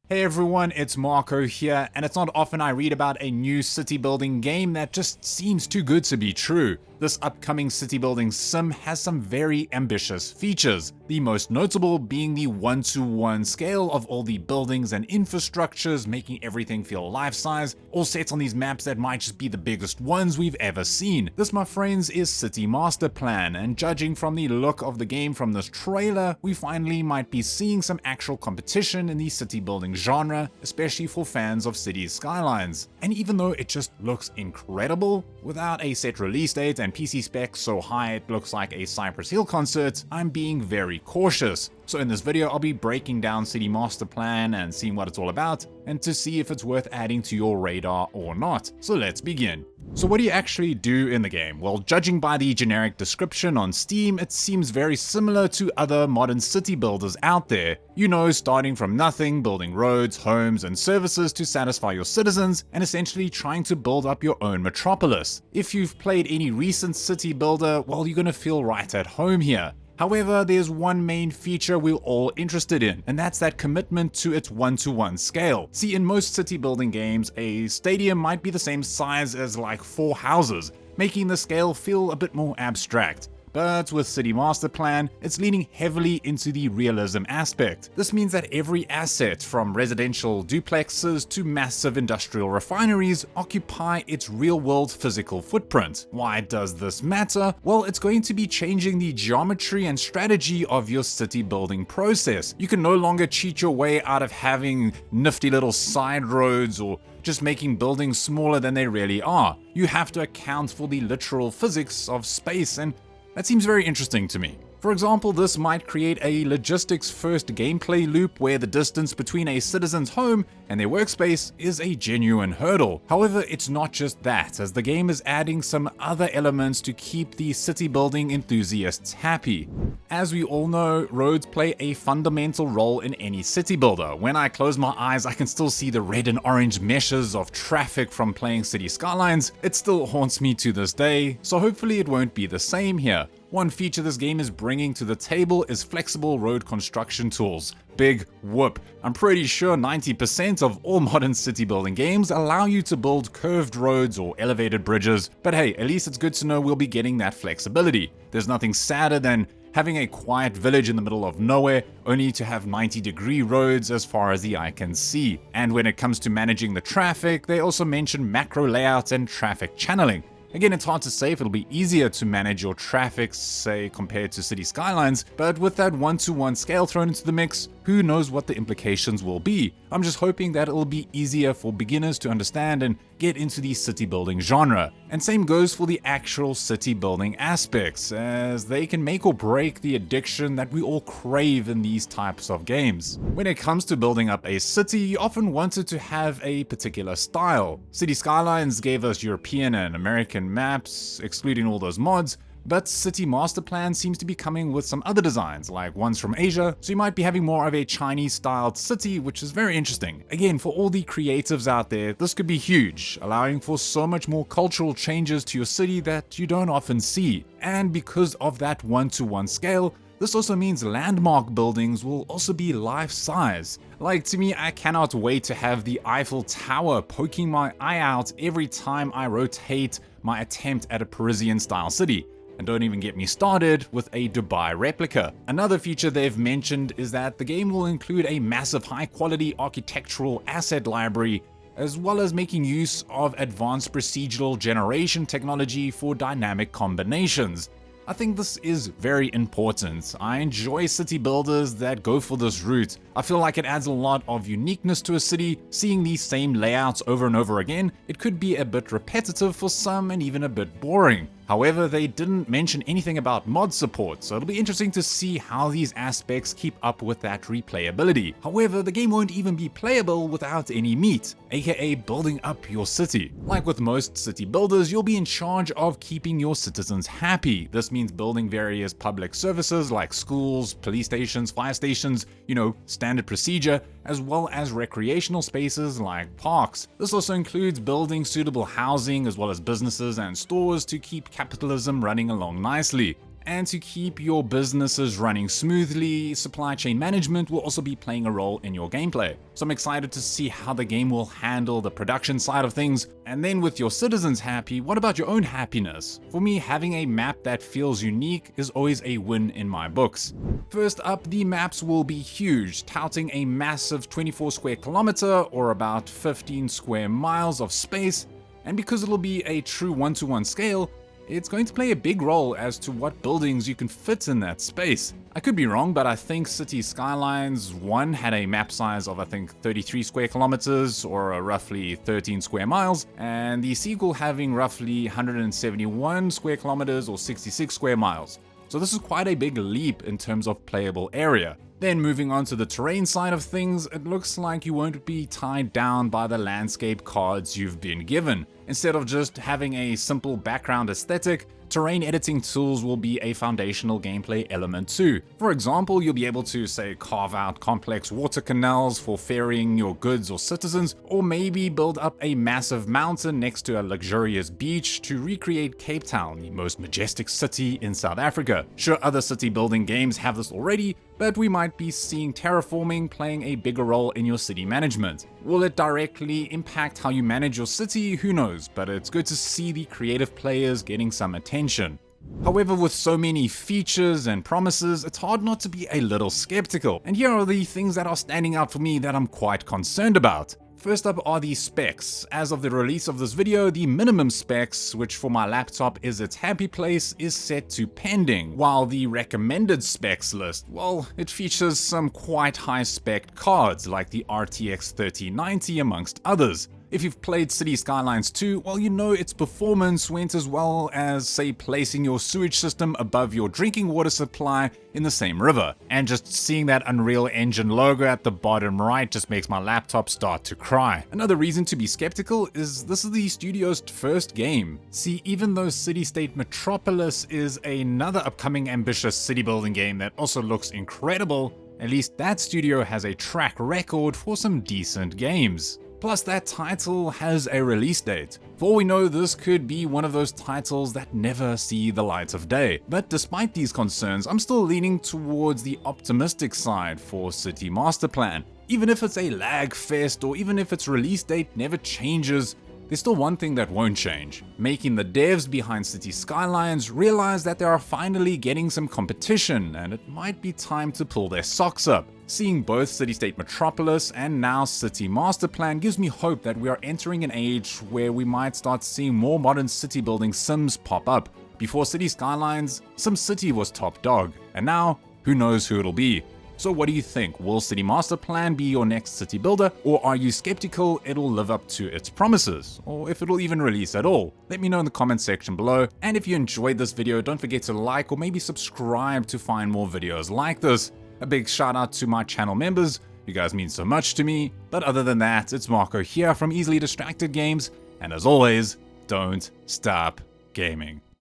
Hey everyone, it's Marco here, and it's not often I read about a new city building game that just seems too good to be true. This upcoming city building sim has some very ambitious features, the most notable being the 1-to-1 scale of all the buildings and infrastructures, making everything feel life-size, all set on these maps that might just be the biggest ones we've ever seen. This, my friends, is City Masterplan, and judging from the look of the game from this trailer, we finally might be seeing some actual competition in the city building genre, especially for fans of Cities Skylines. And even though it just looks incredible, without a set release date and PC specs so high it looks like a Cypress Hill concert, I'm being very cautious. So in this video, I'll be breaking down City Masterplan and seeing what it's all about, and to see if it's worth adding to your radar or not. So let's begin. So what do you actually do in the game? Well, judging by the generic description on Steam, it seems very similar to other modern city builders out there. You know, starting from nothing, building roads, homes, and services to satisfy your citizens, and essentially trying to build up your own metropolis. If you've played any recent city builder, well, you're gonna feel right at home here. However, there's one main feature we're all interested in, and that's that commitment to its 1-to-1 scale. See, in most city building games, a stadium might be the same size as like 4 houses, making the scale feel a bit more abstract. But with City Masterplan, it's leaning heavily into the realism aspect. This means that every asset, from residential duplexes to massive industrial refineries, occupy its real-world physical footprint. Why does this matter? Well, it's going to be changing the geometry and strategy of your city building process. You can no longer cheat your way out of having nifty little side roads or just making buildings smaller than they really are. You have to account for the literal physics of space, and that seems very interesting to me. For example, this might create a logistics-first gameplay loop where the distance between a citizen's home and their workspace is a genuine hurdle. However, it's not just that, as the game is adding some other elements to keep the city building enthusiasts happy. As we all know, roads play a fundamental role in any city builder. When I close my eyes, I can still see the red and orange meshes of traffic from playing Cities Skylines. It still haunts me to this day, so hopefully it won't be the same here. One feature this game is bringing to the table is flexible road construction tools. Big whoop. I'm pretty sure 90% of all modern city building games allow you to build curved roads or elevated bridges, but hey, at least it's good to know we'll be getting that flexibility. There's nothing sadder than having a quiet village in the middle of nowhere, only to have 90-degree roads as far as the eye can see. And when it comes to managing the traffic, they also mention macro layouts and traffic channeling. Again, it's hard to say if it'll be easier to manage your traffic, say, compared to City Skylines, but with that 1-to-1 scale thrown into the mix, who knows what the implications will be. I'm just hoping that it'll be easier for beginners to understand and get into the city building genre. And same goes for the actual city building aspects, as they can make or break the addiction that we all crave in these types of games. When it comes to building up a city, you often wanted to have a particular style. City Skylines gave us European and American maps, excluding all those mods, but City Masterplan seems to be coming with some other designs, like ones from Asia, so you might be having more of a Chinese-styled city, which is very interesting. Again, for all the creatives out there, this could be huge, allowing for so much more cultural changes to your city that you don't often see. And because of that 1-to-1 scale, this also means landmark buildings will also be life-size. Like, to me, I cannot wait to have the Eiffel Tower poking my eye out every time I rotate my attempt at a Parisian-style city. And don't even get me started with a Dubai replica. Another feature they've mentioned is that the game will include a massive high-quality architectural asset library, as well as making use of advanced procedural generation technology for dynamic combinations. I think this is very important. I enjoy city builders that go for this route. I feel like it adds a lot of uniqueness to a city. Seeing these same layouts over and over again, it could be a bit repetitive for some and even a bit boring. However, they didn't mention anything about mod support, so it'll be interesting to see how these aspects keep up with that replayability. However, the game won't even be playable without any meat, aka building up your city. Like with most city builders, you'll be in charge of keeping your citizens happy. This means building various public services like schools, police stations, fire stations, standard procedure, as well as recreational spaces like parks. This also includes building suitable housing as well as businesses and stores to keep capitalism running along nicely. and to keep your businesses running smoothly, supply chain management will also be playing a role in your gameplay. So I'm excited to see how the game will handle the production side of things. And then with your citizens happy, what about your own happiness? For me, having a map that feels unique is always a win in my books. First up, the maps will be huge, touting a massive 24 square kilometer or about 15 square miles of space. And because it'll be a true one-to-one scale, it's going to play a big role as to what buildings you can fit in that space. I could be wrong, but I think Cities Skylines 1 had a map size of 33 square kilometers or roughly 13 square miles, and the sequel having roughly 171 square kilometers or 66 square miles. So this is quite a big leap in terms of playable area. Then moving on to the terrain side of things, it looks like you won't be tied down by the landscape cards you've been given. Instead of just having a simple background aesthetic, terrain editing tools will be a foundational gameplay element too. For example, you'll be able to, say, carve out complex water canals for ferrying your goods or citizens, or maybe build up a massive mountain next to a luxurious beach to recreate Cape Town, the most majestic city in South Africa. Sure, other city building games have this already, but we might be seeing terraforming playing a bigger role in your city management. Will it directly impact how you manage your city? Who knows, but it's good to see the creative players getting some attention. However, with so many features and promises, it's hard not to be a little skeptical. And here are the things that are standing out for me that I'm quite concerned about. First up are the specs. As of the release of this video, the minimum specs, which for my laptop is its happy place, is set to pending, while the recommended specs list, well, it features some quite high spec cards like the RTX 3090 amongst others. If you've played Cities Skylines 2, well, you know its performance went as well as, say, placing your sewage system above your drinking water supply in the same river. And just seeing that Unreal Engine logo at the bottom right just makes my laptop start to cry. Another reason to be skeptical is this is the studio's first game. See, even though City-State Metropolis is another upcoming ambitious city building game that also looks incredible, at least that studio has a track record for some decent games. Plus, that title has a release date. For all we know, this could be one of those titles that never see the light of day. But despite these concerns, I'm still leaning towards the optimistic side for City Masterplan. Even if it's a lag fest or even if its release date never changes, there's still one thing that won't change: making the devs behind Cities Skylines realize that they are finally getting some competition and it might be time to pull their socks up. Seeing both City-State Metropolis and now City Masterplan gives me hope that we are entering an age where we might start seeing more modern city building sims pop up. Before Cities Skylines, SimCity was top dog, and now, who knows who it'll be. So what do you think? Will City Masterplan be your next city builder, or are you skeptical it'll live up to its promises, or if it'll even release at all? Let me know in the comment section below, and if you enjoyed this video, don't forget to like or maybe subscribe to find more videos like this. A big shout out to my channel members, you guys mean so much to me, but other than that, it's Marco here from Easily Distracted Games, and as always, don't stop gaming.